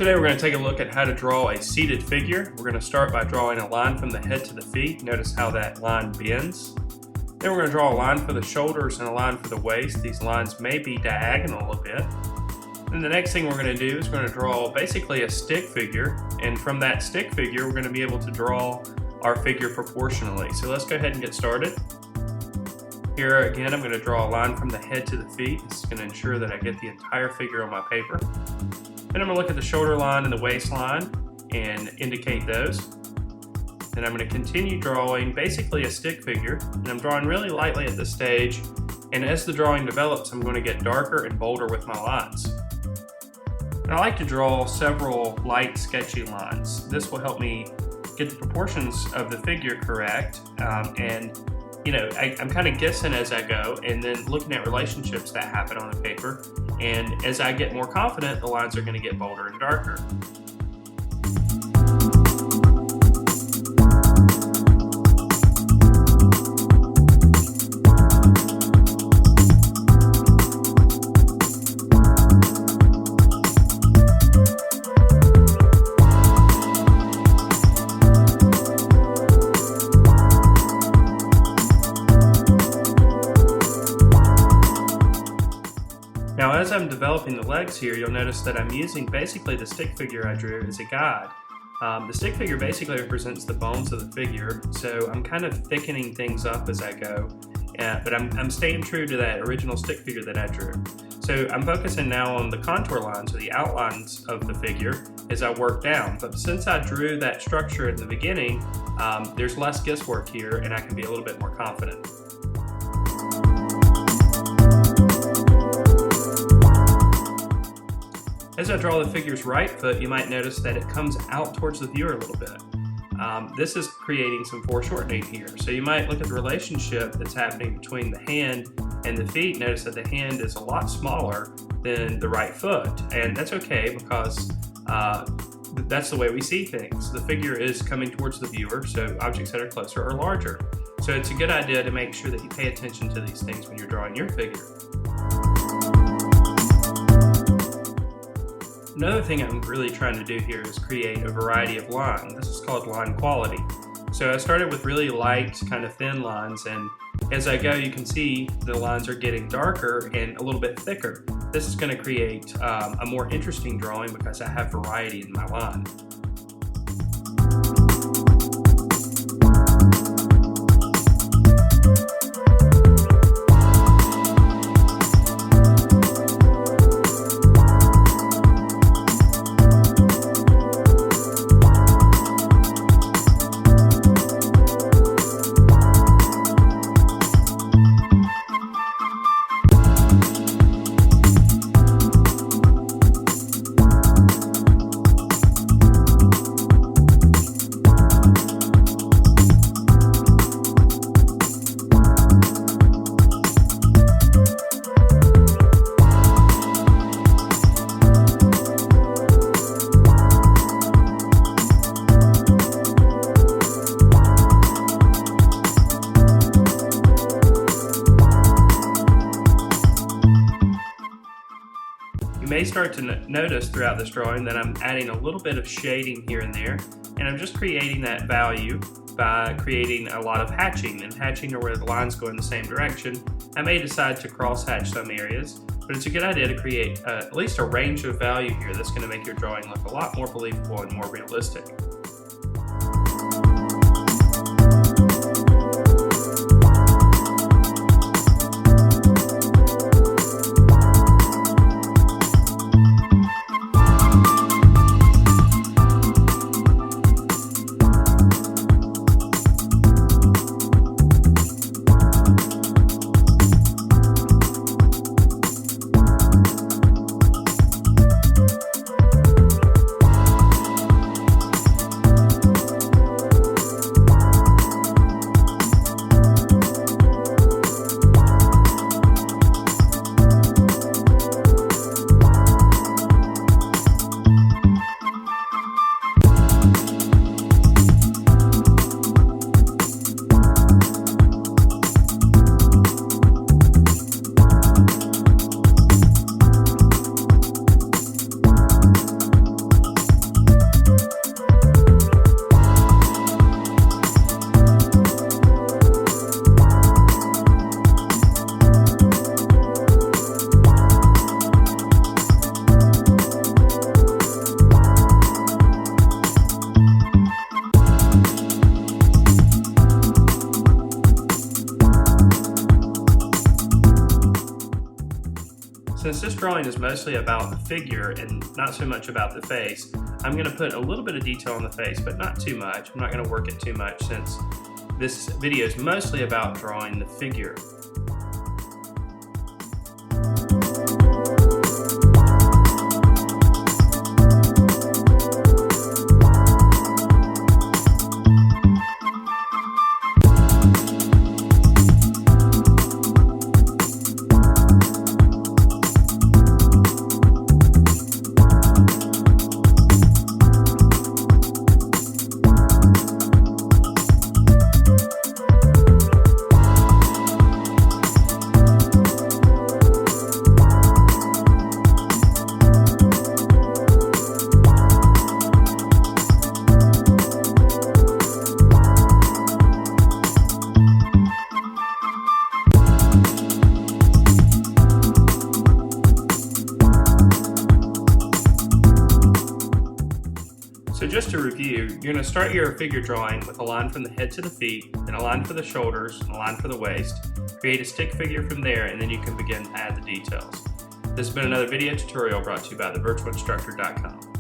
Today we're going to take a look at how to draw a seated figure. We're going to start by drawing a line from the head to the feet. Notice how that line bends. Then we're going to draw a line for the shoulders and a line for the waist. These lines may be diagonal a bit. Then the next thing we're going to do is we're going to draw basically a stick figure, and from that stick figure we're going to be able to draw our figure proportionally. So let's go ahead and get started. Here again, I'm going to draw a line from the head to the feet. This is going to ensure that I get the entire figure on my paper. Then I'm going to look at the shoulder line and the waistline and indicate those. Then I'm going to continue drawing basically a stick figure, and I'm drawing really lightly at this stage, and as the drawing develops I'm going to get darker and bolder with my lines. And I like to draw several light sketchy lines. This will help me get the proportions of the figure correct, and I'm kind of guessing as I go and then looking at relationships that happen on the paper, and as I get more confident the lines are going to get bolder and darker. Now as I'm developing the legs here, you'll notice that I'm using basically the stick figure I drew as a guide. The stick figure basically represents the bones of the figure, so I'm kind of thickening things up as I go, but I'm staying true to that original stick figure that I drew. So I'm focusing now on the contour lines or the outlines of the figure as I work down, but since I drew that structure in the beginning, there's less guesswork here and I can be a little bit more confident. As I draw the figure's right foot, you might notice that it comes out towards the viewer a little bit. This is creating some foreshortening here. So you might look at the relationship that's happening between the hand and the feet. Notice that the hand is a lot smaller than the right foot, and that's okay because that's the way we see things. The figure is coming towards the viewer, so objects that are closer are larger. So it's a good idea to make sure that you pay attention to these things when you're drawing your figure. Another thing I'm really trying to do here is create a variety of lines. This is called line quality. So I started with really light, kind of thin lines, and as I go you can see the lines are getting darker and a little bit thicker. This is going to create a more interesting drawing because I have variety in my line. You may start to notice throughout this drawing that I'm adding a little bit of shading here and there, and I'm just creating that value by creating a lot of hatching, and hatching are where the lines go in the same direction. I may decide to cross hatch some areas, but it's a good idea to create at least a range of value here that's going to make your drawing look a lot more believable and more realistic. Since this drawing is mostly about the figure and not so much about the face, I'm going to put a little bit of detail on the face, but not too much. I'm not going to work it too much since this video is mostly about drawing the figure. So just to review, you're going to start your figure drawing with a line from the head to the feet, then a line for the shoulders, and a line for the waist. Create a stick figure from there, and then you can begin to add the details. This has been another video tutorial brought to you by thevirtualinstructor.com.